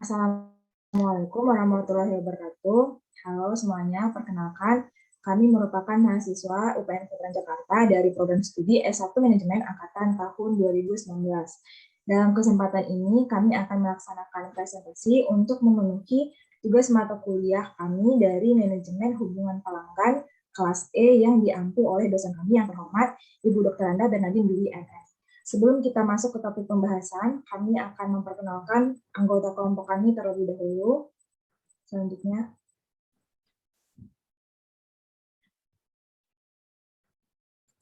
Assalamualaikum warahmatullahi wabarakatuh. Halo semuanya, perkenalkan kami merupakan mahasiswa UPN Veteran Jakarta dari program studi S1 Manajemen Angkatan tahun 2019. Dalam kesempatan ini kami akan melaksanakan presentasi untuk memenuhi tugas mata kuliah kami dari Manajemen Hubungan Pelanggan kelas E yang diampu oleh dosen kami yang terhormat Ibu Dr. Anda Bernardin Dwi MS. Sebelum kita masuk ke topik pembahasan, kami akan memperkenalkan anggota kelompok kami terlebih dahulu. Selanjutnya,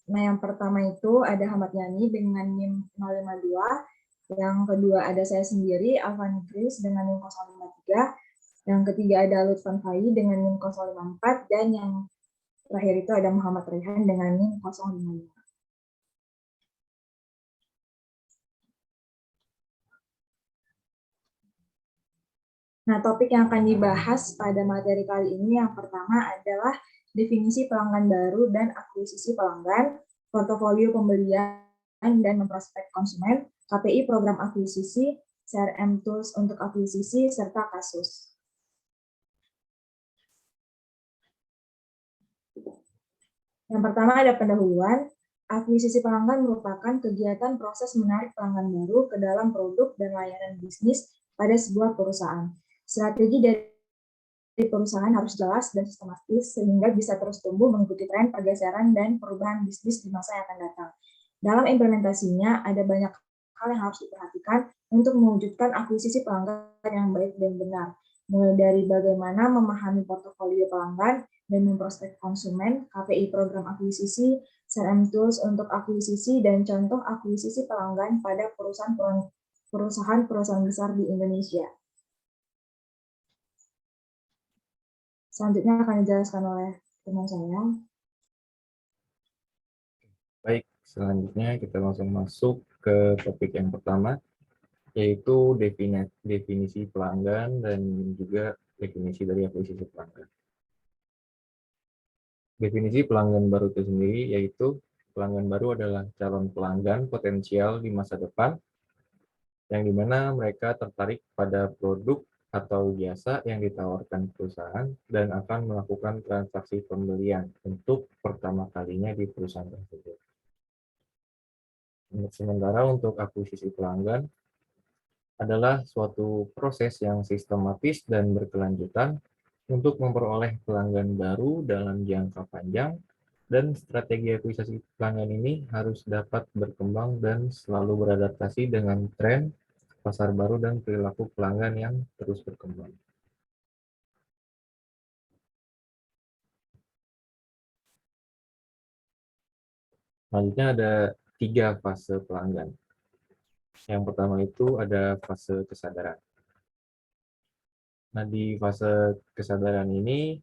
nah yang pertama itu ada Ahmad Yani dengan NIM 052, yang kedua ada saya sendiri, Alfani Kris dengan NIM 053, yang ketiga ada Lutfan Fai dengan NIM 054, dan yang terakhir itu ada Muhammad Rehan dengan NIM 055. Nah, topik yang akan dibahas pada materi kali ini yang pertama adalah definisi pelanggan baru dan akuisisi pelanggan, portofolio pembelian dan memprospek konsumen, KPI program akuisisi, CRM tools untuk akuisisi, serta kasus. Yang pertama ada pendahuluan. Akuisisi pelanggan merupakan kegiatan proses menarik pelanggan baru ke dalam produk dan layanan bisnis pada sebuah perusahaan. Strategi dari perusahaan harus jelas dan sistematis sehingga bisa terus tumbuh mengikuti tren pergeseran dan perubahan bisnis di masa yang akan datang. Dalam implementasinya ada banyak hal yang harus diperhatikan untuk mewujudkan akuisisi pelanggan yang baik dan benar. Mulai dari bagaimana memahami portofolio pelanggan dan memprospek konsumen, KPI program akuisisi, CRM tools untuk akuisisi, dan contoh akuisisi pelanggan pada perusahaan-perusahaan besar di Indonesia. Selanjutnya akan dijelaskan oleh teman saya. Baik, selanjutnya kita langsung masuk ke topik yang pertama, yaitu definisi pelanggan dan juga definisi dari akuisisi pelanggan. Definisi pelanggan baru itu sendiri yaitu pelanggan baru adalah calon pelanggan potensial di masa depan yang dimana mereka tertarik pada produk atau jasa yang ditawarkan perusahaan dan akan melakukan transaksi pembelian untuk pertama kalinya di perusahaan tersebut. Sementara untuk akuisisi pelanggan adalah suatu proses yang sistematis dan berkelanjutan untuk memperoleh pelanggan baru dalam jangka panjang, dan strategi akuisisi pelanggan ini harus dapat berkembang dan selalu beradaptasi dengan tren, pasar baru, dan perilaku pelanggan yang terus berkembang. Selanjutnya ada 3 fase pelanggan. Yang pertama itu ada fase kesadaran. Nah, di fase kesadaran ini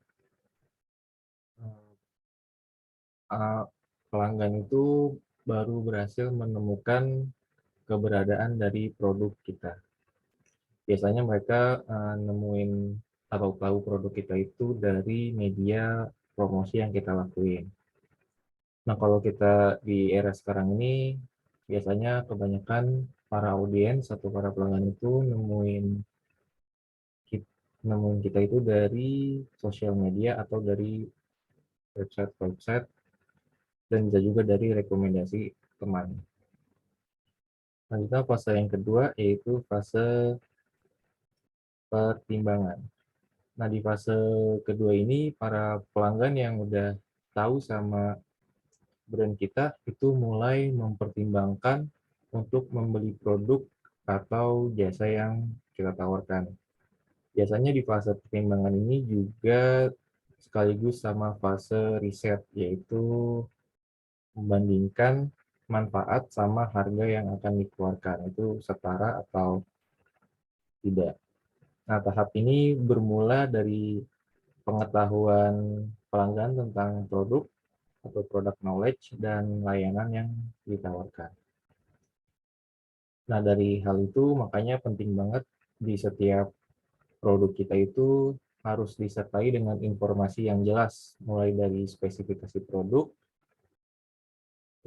pelanggan itu baru berhasil menemukan keberadaan dari produk kita. Biasanya mereka nemuin atau tahu produk kita itu dari media promosi yang kita lakuin. Nah, kalau kita di era sekarang ini, biasanya kebanyakan para audiens atau para pelanggan itu nemuin kita itu dari sosial media atau dari website-website, dan bisa juga dari rekomendasi teman. Selanjutnya fase yang kedua yaitu fase pertimbangan. Nah, di fase kedua ini para pelanggan yang udah tahu sama brand kita itu mulai mempertimbangkan untuk membeli produk atau jasa yang kita tawarkan. Biasanya di fase pertimbangan ini juga sekaligus sama fase riset, yaitu membandingkan manfaat sama harga yang akan dikeluarkan, itu setara atau tidak. Nah, tahap ini bermula dari pengetahuan pelanggan tentang produk atau product knowledge dan layanan yang ditawarkan. Nah, dari hal itu makanya penting banget di setiap produk kita itu harus disertai dengan informasi yang jelas, mulai dari spesifikasi produk,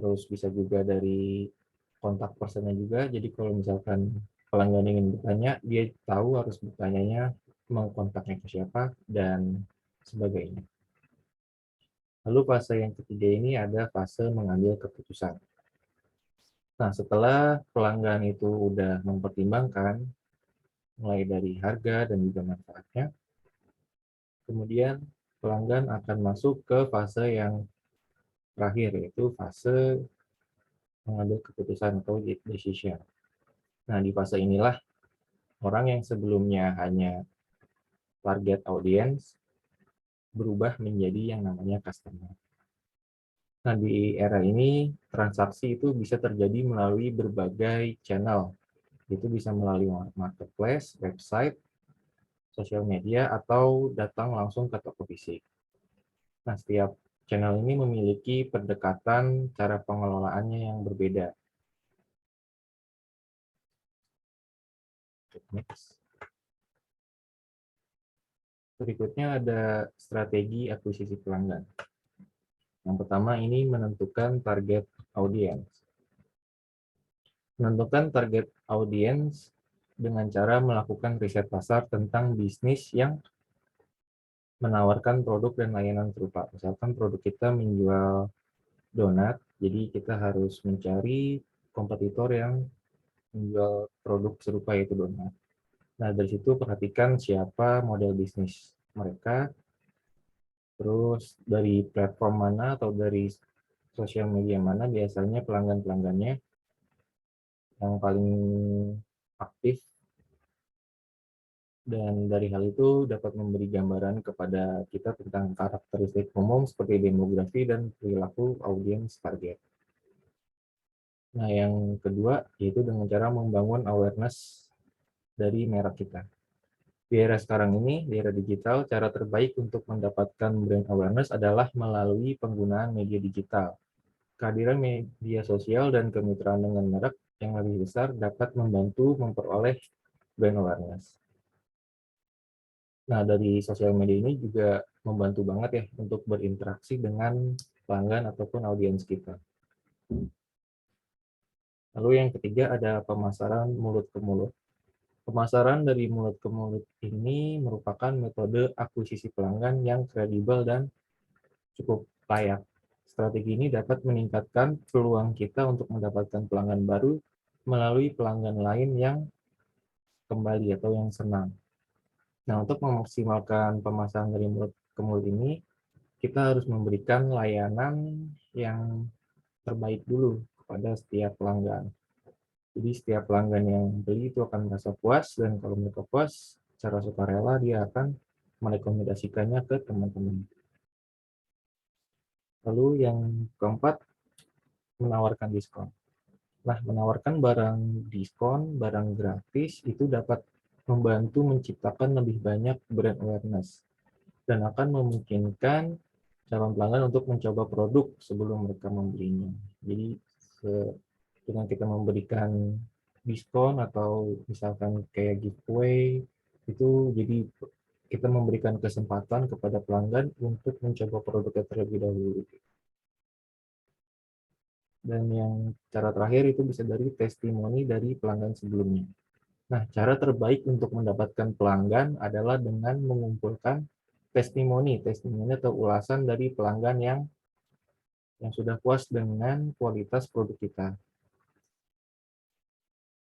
terus bisa juga dari kontak personnya juga. Jadi kalau misalkan pelanggan ingin bertanya, dia tahu harus bertanyanya mau kontaknya ke siapa dan sebagainya. Lalu fase yang ketiga ini ada fase mengambil keputusan. Nah, setelah pelanggan itu udah mempertimbangkan mulai dari harga dan juga manfaatnya, kemudian pelanggan akan masuk ke fase yang terakhir, yaitu fase mengambil keputusan atau decision. Nah, di fase inilah orang yang sebelumnya hanya target audience berubah menjadi yang namanya customer. Nah, di era ini transaksi itu bisa terjadi melalui berbagai channel. Itu bisa melalui marketplace, website, sosial media, atau datang langsung ke toko fisik. Nah, setiap channel ini memiliki pendekatan cara pengelolaannya yang berbeda. Next. Berikutnya ada strategi akuisisi pelanggan. Yang pertama ini menentukan target audience. Menentukan target audience dengan cara melakukan riset pasar tentang bisnis yang menawarkan produk dan layanan serupa. Misalkan produk kita menjual donat, jadi kita harus mencari kompetitor yang menjual produk serupa yaitu donat. Nah, dari situ perhatikan siapa model bisnis mereka, terus dari platform mana atau dari sosial media mana biasanya pelanggan-pelanggannya yang paling aktif, dan dari hal itu dapat memberi gambaran kepada kita tentang karakteristik umum seperti demografi dan perilaku audiens target. Nah, yang kedua yaitu dengan cara membangun awareness dari merek kita. Di era sekarang ini, di era digital, cara terbaik untuk mendapatkan brand awareness adalah melalui penggunaan media digital. Kehadiran media sosial dan kemitraan dengan merek yang lebih besar dapat membantu memperoleh brand awareness. Nah, dari sosial media ini juga membantu banget ya untuk berinteraksi dengan pelanggan ataupun audiens kita. Lalu yang ketiga ada pemasaran mulut ke mulut. Pemasaran dari mulut ke mulut ini merupakan metode akuisisi pelanggan yang kredibel dan cukup layak. Strategi ini dapat meningkatkan peluang kita untuk mendapatkan pelanggan baru melalui pelanggan lain yang kembali atau yang senang. Nah, untuk memaksimalkan pemasaran dari mulut ke mulut ini, kita harus memberikan layanan yang terbaik dulu kepada setiap pelanggan. Jadi setiap pelanggan yang beli itu akan merasa puas, dan kalau mereka puas, secara sukarela dia akan merekomendasikannya ke teman-teman. Lalu yang keempat, menawarkan diskon. Nah, menawarkan barang diskon, barang gratis itu dapat membantu menciptakan lebih banyak brand awareness dan akan memungkinkan calon pelanggan untuk mencoba produk sebelum mereka membelinya. Jadi dengan kita memberikan diskon atau misalkan kayak giveaway itu, jadi kita memberikan kesempatan kepada pelanggan untuk mencoba produknya terlebih dahulu. Dan yang cara terakhir itu bisa dari testimoni dari pelanggan sebelumnya. Nah, cara terbaik untuk mendapatkan pelanggan adalah dengan mengumpulkan testimoni atau ulasan dari pelanggan yang sudah puas dengan kualitas produk kita.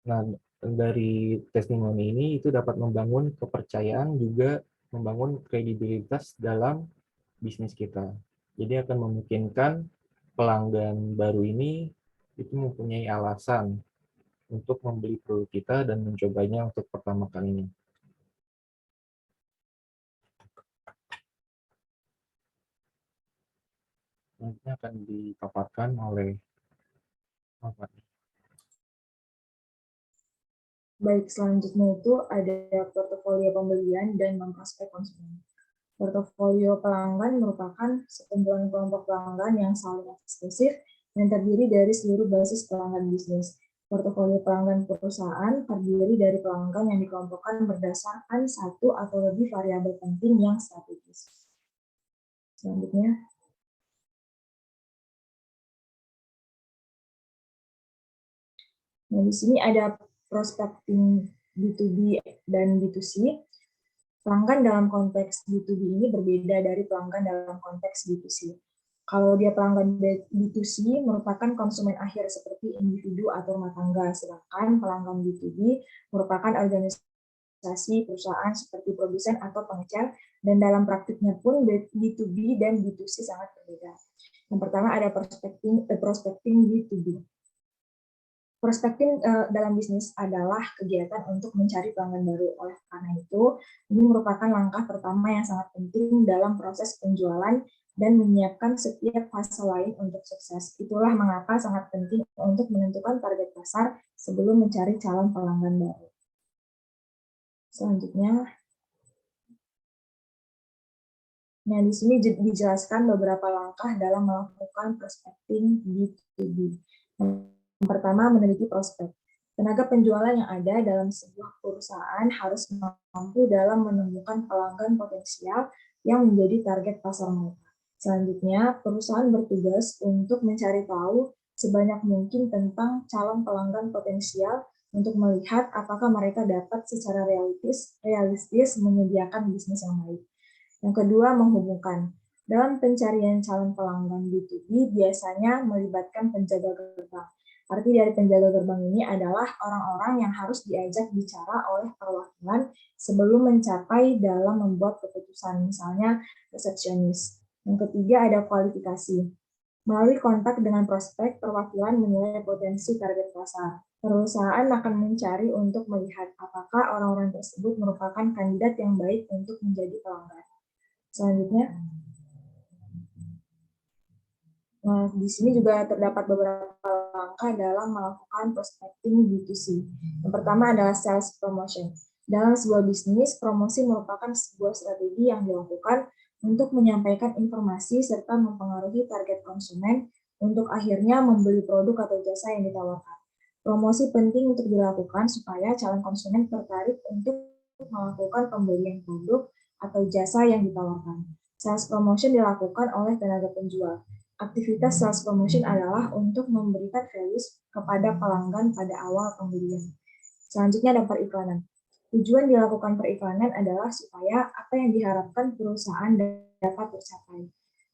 Nah, dari testimoni ini itu dapat membangun kepercayaan, juga membangun kredibilitas dalam bisnis kita. Jadi akan memungkinkan pelanggan baru ini itu mempunyai alasan untuk membeli produk kita dan mencobanya untuk pertama kalinya. Nanti akan dipaparkan oleh apa? Baik, selanjutnya itu ada portofolio pembelian dan memprospek konsumen. Portofolio pelanggan merupakan sekumpulan kelompok pelanggan yang saling eksklusif yang terdiri dari seluruh basis pelanggan bisnis. Portofolio pelanggan perusahaan terdiri dari pelanggan yang dikelompokkan berdasarkan satu atau lebih variabel penting yang strategis. Selanjutnya, Nah, di sini ada prospecting B2B dan B2C. Pelanggan dalam konteks B2B ini berbeda dari pelanggan dalam konteks B2C. Kalau dia pelanggan B2C merupakan konsumen akhir seperti individu atau rumah tangga, sedangkan pelanggan B2B merupakan organisasi, perusahaan seperti produsen atau pengecer, dan dalam praktiknya pun B2B dan B2C sangat berbeda. Yang pertama ada prospecting B2B. Prospecting dalam bisnis adalah kegiatan untuk mencari pelanggan baru. Oleh karena itu, ini merupakan langkah pertama yang sangat penting dalam proses penjualan dan menyiapkan setiap fase lain untuk sukses. Itulah mengapa sangat penting untuk menentukan target pasar sebelum mencari calon pelanggan baru. Selanjutnya, nah di sini dijelaskan beberapa langkah dalam melakukan prospecting B2B. Yang pertama, meneliti prospek. Tenaga penjualan yang ada dalam sebuah perusahaan harus mampu dalam menemukan pelanggan potensial yang menjadi target pasar mereka. Selanjutnya, perusahaan bertugas untuk mencari tahu sebanyak mungkin tentang calon pelanggan potensial untuk melihat apakah mereka dapat secara realistis menyediakan bisnis yang baik. Yang kedua, menghubungkan. Dalam pencarian calon pelanggan B2B biasanya melibatkan penjaga gerbang. Arti dari penjaga gerbang ini adalah orang-orang yang harus diajak bicara oleh perwakilan sebelum mencapai dalam membuat keputusan, misalnya resepsionis. Yang ketiga ada kualifikasi. Melalui kontak dengan prospek, perwakilan menilai potensi target pasar. Perusahaan akan mencari untuk melihat apakah orang-orang tersebut merupakan kandidat yang baik untuk menjadi pelanggan. Selanjutnya, nah, di sini juga terdapat beberapa langkah dalam melakukan prospecting B2C. Yang pertama adalah sales promotion. Dalam sebuah bisnis, promosi merupakan sebuah strategi yang dilakukan untuk menyampaikan informasi serta mempengaruhi target konsumen untuk akhirnya membeli produk atau jasa yang ditawarkan. Promosi penting untuk dilakukan supaya calon konsumen tertarik untuk melakukan pembelian produk atau jasa yang ditawarkan. Sales promotion dilakukan oleh tenaga penjual. Aktivitas sales promotion adalah untuk memberikan values kepada pelanggan pada awal pembelian. Selanjutnya ada periklanan. Tujuan dilakukan periklanan adalah supaya apa yang diharapkan perusahaan dapat tercapai.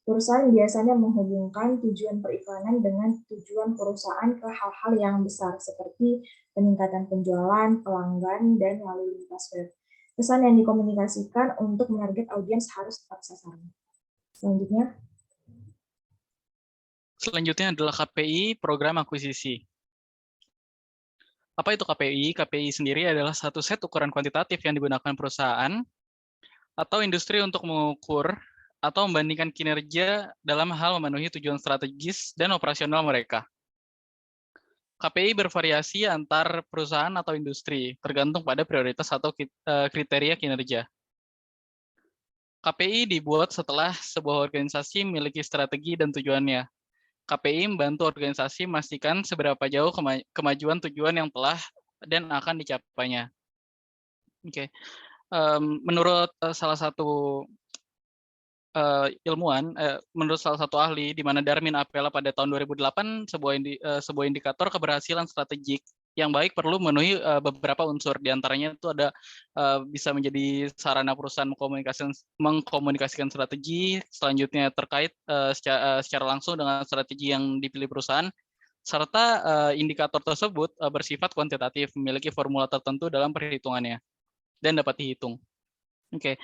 Perusahaan biasanya menghubungkan tujuan periklanan dengan tujuan perusahaan ke hal-hal yang besar seperti peningkatan penjualan, pelanggan, dan lalu lintas web. Pesan yang dikomunikasikan untuk menarget audiens harus tepat sasaran. Selanjutnya adalah KPI, program akuisisi. Apa itu KPI? KPI sendiri adalah satu set ukuran kuantitatif yang digunakan perusahaan atau industri untuk mengukur atau membandingkan kinerja dalam hal memenuhi tujuan strategis dan operasional mereka. KPI bervariasi antar perusahaan atau industri, tergantung pada prioritas atau kriteria kinerja. KPI dibuat setelah sebuah organisasi memiliki strategi dan tujuannya. KPI membantu organisasi memastikan seberapa jauh kemajuan tujuan yang telah dan akan dicapainya. Oke. Menurut salah satu ilmuwan, menurut salah satu ahli, di mana Darmin Apela pada tahun 2008, sebuah indikator keberhasilan strategik yang baik perlu memenuhi beberapa unsur. Di antaranya itu ada bisa menjadi sarana perusahaan mengkomunikasikan strategi, selanjutnya terkait secara langsung dengan strategi yang dipilih perusahaan, serta indikator tersebut bersifat kuantitatif, memiliki formula tertentu dalam perhitungannya, dan dapat dihitung. Oke.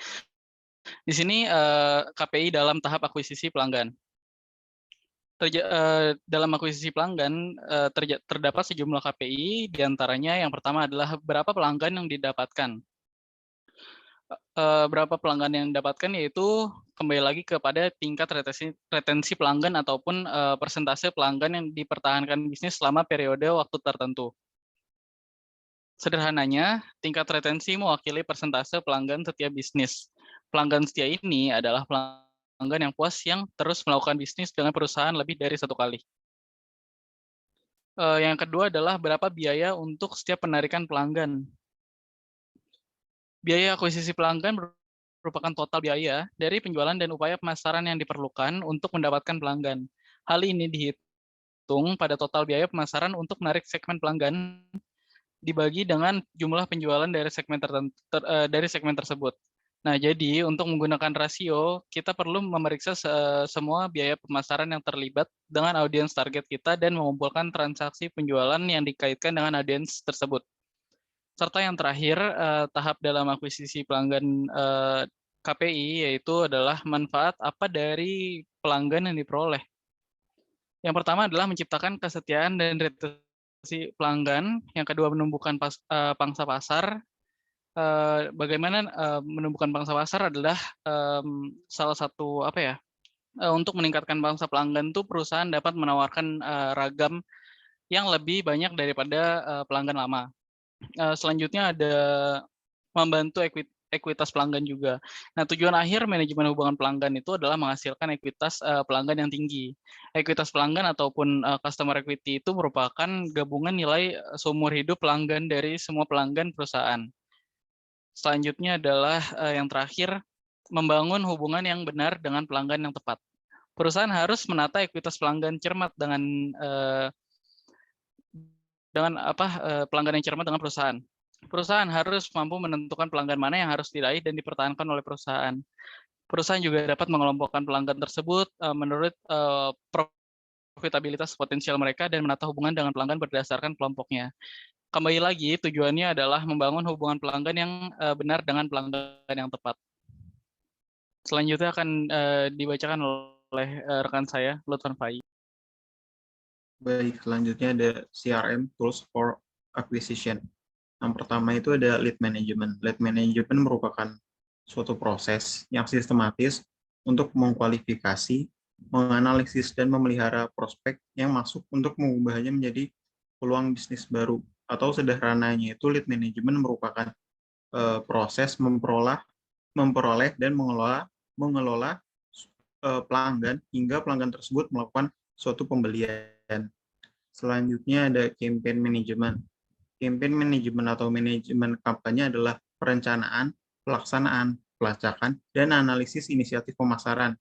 Di sini KPI dalam tahap akuisisi pelanggan. Dalam akuisisi pelanggan terdapat sejumlah KPI, diantaranya yang pertama adalah berapa pelanggan yang didapatkan. Berapa pelanggan yang didapatkan yaitu kembali lagi kepada tingkat retensi pelanggan ataupun persentase pelanggan yang dipertahankan bisnis selama periode waktu tertentu. Sederhananya, tingkat retensi mewakili persentase pelanggan setiap bisnis. Pelanggan setia ini adalah pelanggan yang puas yang terus melakukan bisnis dengan perusahaan lebih dari satu kali. Yang kedua adalah berapa biaya untuk setiap penarikan pelanggan. Biaya akuisisi pelanggan merupakan total biaya dari penjualan dan upaya pemasaran yang diperlukan untuk mendapatkan pelanggan. Hal ini dihitung dihitung pada total biaya pemasaran untuk menarik segmen pelanggan dibagi dengan jumlah penjualan dari segmen dari segmen tersebut. Nah, jadi untuk menggunakan rasio, kita perlu memeriksa semua biaya pemasaran yang terlibat dengan audiens target kita dan mengumpulkan transaksi penjualan yang dikaitkan dengan audiens tersebut. Serta yang terakhir, tahap dalam akuisisi pelanggan KPI, yaitu adalah manfaat apa dari pelanggan yang diperoleh. Yang pertama adalah menciptakan kesetiaan dan retensi pelanggan. Yang kedua, menumbuhkan pangsa pasar. Bagaimana menumbuhkan pangsa pasar adalah salah satu untuk meningkatkan pangsa pelanggan tuh perusahaan dapat menawarkan ragam yang lebih banyak daripada pelanggan lama. Selanjutnya ada membantu ekuitas pelanggan juga. Nah, tujuan akhir manajemen hubungan pelanggan itu adalah menghasilkan ekuitas pelanggan yang tinggi. Ekuitas pelanggan ataupun customer equity itu merupakan gabungan nilai seumur hidup pelanggan dari semua pelanggan perusahaan. Selanjutnya adalah yang terakhir, membangun hubungan yang benar dengan pelanggan yang tepat. Perusahaan harus menata ekuitas pelanggan cermat dengan pelanggan yang cermat dengan perusahaan. Perusahaan harus mampu menentukan pelanggan mana yang harus diraih dan dipertahankan oleh perusahaan. Perusahaan juga dapat mengelompokkan pelanggan tersebut menurut profitabilitas potensial mereka dan menata hubungan dengan pelanggan berdasarkan kelompoknya. Kembali lagi, tujuannya adalah membangun hubungan pelanggan yang benar dengan pelanggan yang tepat. Selanjutnya akan dibacakan oleh rekan saya, Lutfan Fai. Baik, selanjutnya ada CRM, Tools for Acquisition. Yang pertama itu ada lead management. Lead management merupakan suatu proses yang sistematis untuk mengkualifikasi, menganalisis, dan memelihara prospek yang masuk untuk mengubahnya menjadi peluang bisnis baru. Atau sederhananya itu lead management merupakan proses memperoleh dan mengelola pelanggan hingga pelanggan tersebut melakukan suatu pembelian. Selanjutnya ada campaign management. Campaign management atau manajemen kampanye adalah perencanaan, pelaksanaan, pelacakan, dan analisis inisiatif pemasaran.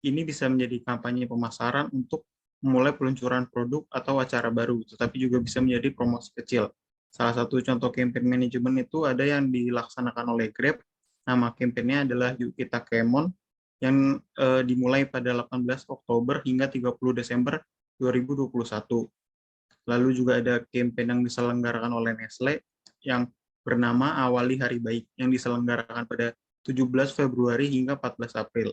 Ini bisa menjadi kampanye pemasaran untuk memulai peluncuran produk atau acara baru, tetapi juga bisa menjadi promosi kecil. Salah satu contoh campaign management itu ada yang dilaksanakan oleh Grab. Nama campaignnya adalah Yuk Kita Kemon, yang dimulai pada 18 Oktober hingga 30 Desember 2021. Lalu juga ada campaign yang diselenggarakan oleh Nestle yang bernama Awali Hari Baik yang diselenggarakan pada 17 Februari hingga 14 April.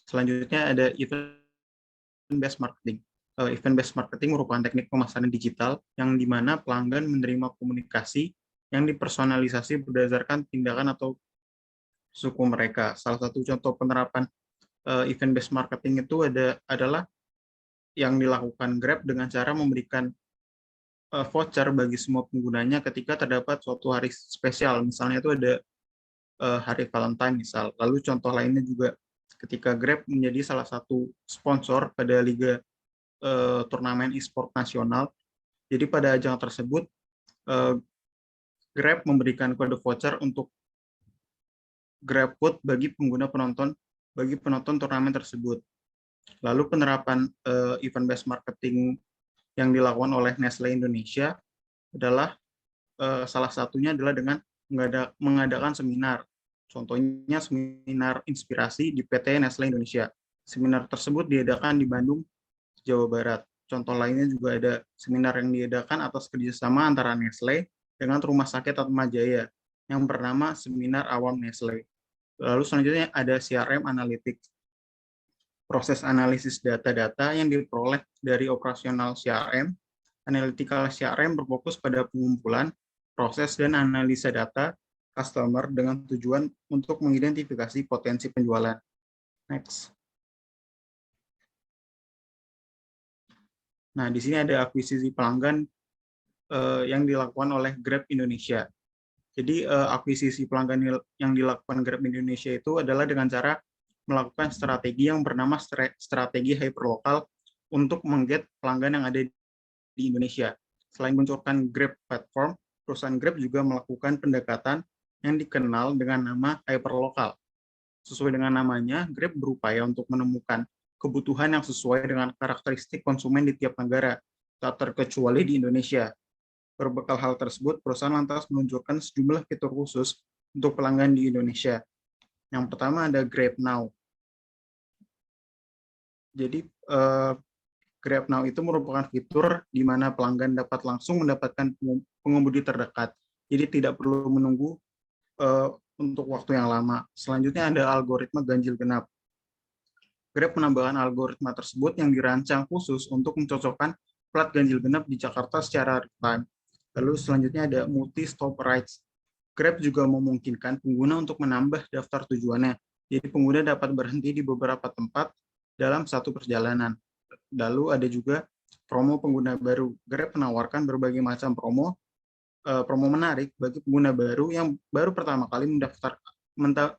Selanjutnya ada event-based marketing. Event-based marketing merupakan teknik pemasaran digital yang di mana pelanggan menerima komunikasi yang dipersonalisasi berdasarkan tindakan atau suku mereka. Salah satu contoh penerapan event-based marketing itu adalah yang dilakukan Grab dengan cara memberikan voucher bagi semua penggunanya ketika terdapat suatu hari spesial. Misalnya itu ada hari Valentine misal. Lalu contoh lainnya juga ketika Grab menjadi salah satu sponsor pada Liga turnamen e-sport nasional. Jadi pada ajang tersebut Grab memberikan kode voucher untuk GrabFood bagi penonton turnamen tersebut. Lalu penerapan event-based marketing yang dilakukan oleh Nestle Indonesia adalah salah satunya adalah dengan mengadakan seminar. Contohnya seminar inspirasi di PT Nestle Indonesia. Seminar tersebut diadakan di Bandung, Jawa Barat. Contoh lainnya juga ada seminar yang diadakan atas kerjasama antara Nestle dengan Rumah Sakit Atmajaya yang bernama Seminar Awam Nestle. Lalu selanjutnya ada CRM Analytics. Proses analisis data-data yang diperoleh dari operasional CRM. Analytical CRM berfokus pada pengumpulan, proses, dan analisa data customer dengan tujuan untuk mengidentifikasi potensi penjualan. Next. Nah, di sini ada akuisisi pelanggan yang dilakukan oleh Grab Indonesia. Jadi, akuisisi pelanggan yang dilakukan Grab Indonesia itu adalah dengan cara melakukan strategi yang bernama strategi hyperlokal untuk mengget pelanggan yang ada di Indonesia. Selain meluncurkan Grab Platform, perusahaan Grab juga melakukan pendekatan yang dikenal dengan nama hyperlokal. Sesuai dengan namanya, Grab berupaya untuk menemukan kebutuhan yang sesuai dengan karakteristik konsumen di tiap negara, tak terkecuali di Indonesia. Berbekal hal tersebut, perusahaan lantas meluncurkan sejumlah fitur khusus untuk pelanggan di Indonesia. Yang pertama ada Grab Now. Jadi Grab Now itu merupakan fitur di mana pelanggan dapat langsung mendapatkan pengemudi terdekat. Jadi tidak perlu menunggu untuk waktu yang lama. Selanjutnya ada algoritma ganjil genap. Grab menambahkan algoritma tersebut yang dirancang khusus untuk mencocokkan plat ganjil genap di Jakarta secara real-time. Lalu selanjutnya ada multi-stop rides. Grab juga memungkinkan pengguna untuk menambah daftar tujuannya. Jadi pengguna dapat berhenti di beberapa tempat dalam satu perjalanan. Lalu ada juga promo pengguna baru. Grab menawarkan berbagai macam promo menarik bagi pengguna baru yang baru pertama kali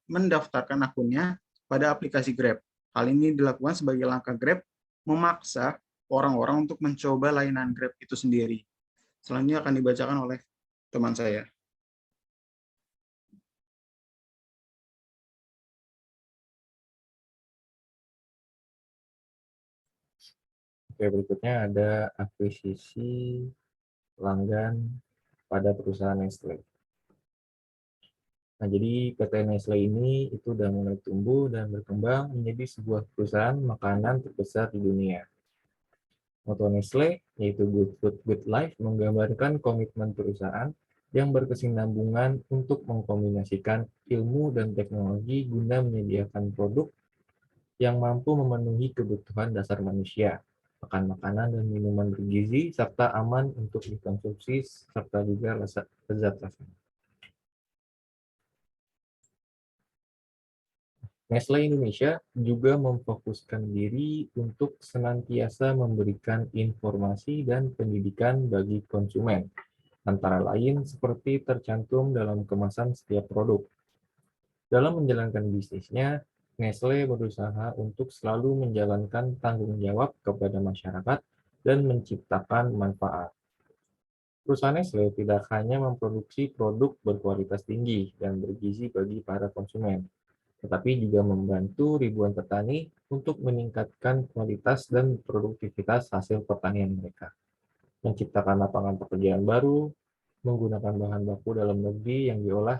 mendaftarkan akunnya pada aplikasi Grab. Hal ini dilakukan sebagai langkah Grab memaksa orang-orang untuk mencoba layanan Grab itu sendiri. Selanjutnya akan dibacakan oleh teman saya. Oke, berikutnya ada akuisisi pelanggan pada perusahaan Nestle. Nah, jadi PT Nestle ini itu sudah mulai tumbuh dan berkembang menjadi sebuah perusahaan makanan terbesar di dunia. Moto Nestle, yaitu Good Food, Good Life, menggambarkan komitmen perusahaan yang berkesinambungan untuk mengkombinasikan ilmu dan teknologi guna menyediakan produk yang mampu memenuhi kebutuhan dasar manusia, makan makanan dan minuman bergizi, serta aman untuk dikonsumsi, serta juga lezat rasanya. Nestle Indonesia juga memfokuskan diri untuk senantiasa memberikan informasi dan pendidikan bagi konsumen, antara lain seperti tercantum dalam kemasan setiap produk. Dalam menjalankan bisnisnya, Nestle berusaha untuk selalu menjalankan tanggung jawab kepada masyarakat dan menciptakan manfaat. Perusahaan Nestle tidak hanya memproduksi produk berkualitas tinggi dan bergizi bagi para konsumen, tetapi juga membantu ribuan petani untuk meningkatkan kualitas dan produktivitas hasil pertanian mereka, menciptakan lapangan pekerjaan baru, menggunakan bahan baku dalam negeri yang diolah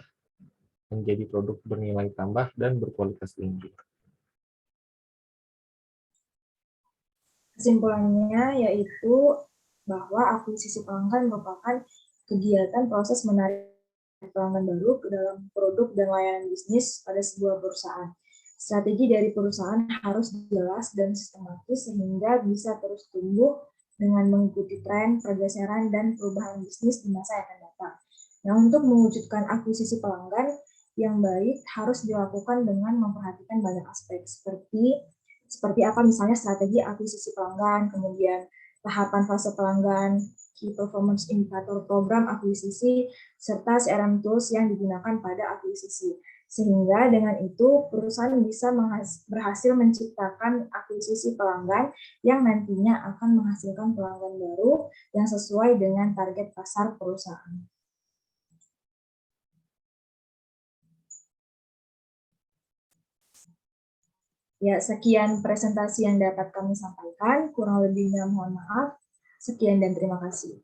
menjadi produk bernilai tambah dan berkualitas tinggi. Kesimpulannya yaitu bahwa akuisisi pelanggan merupakan kegiatan proses menarik pelanggan baru ke dalam produk dan layanan bisnis pada sebuah perusahaan. Strategi dari perusahaan harus jelas dan sistematis sehingga bisa terus tumbuh dengan mengikuti tren, pergeseran, dan perubahan bisnis di masa yang akan datang. Nah, untuk mewujudkan akuisisi pelanggan yang baik harus dilakukan dengan memperhatikan banyak aspek seperti apa misalnya strategi akuisisi pelanggan, kemudian tahapan fase pelanggan, key performance indicator program akuisisi, serta CRM tools yang digunakan pada akuisisi. Sehingga dengan itu perusahaan bisa berhasil menciptakan akuisisi pelanggan yang nantinya akan menghasilkan pelanggan baru yang sesuai dengan target pasar perusahaan. Ya, sekian presentasi yang dapat kami sampaikan. Kurang lebihnya mohon maaf. Sekian dan terima kasih.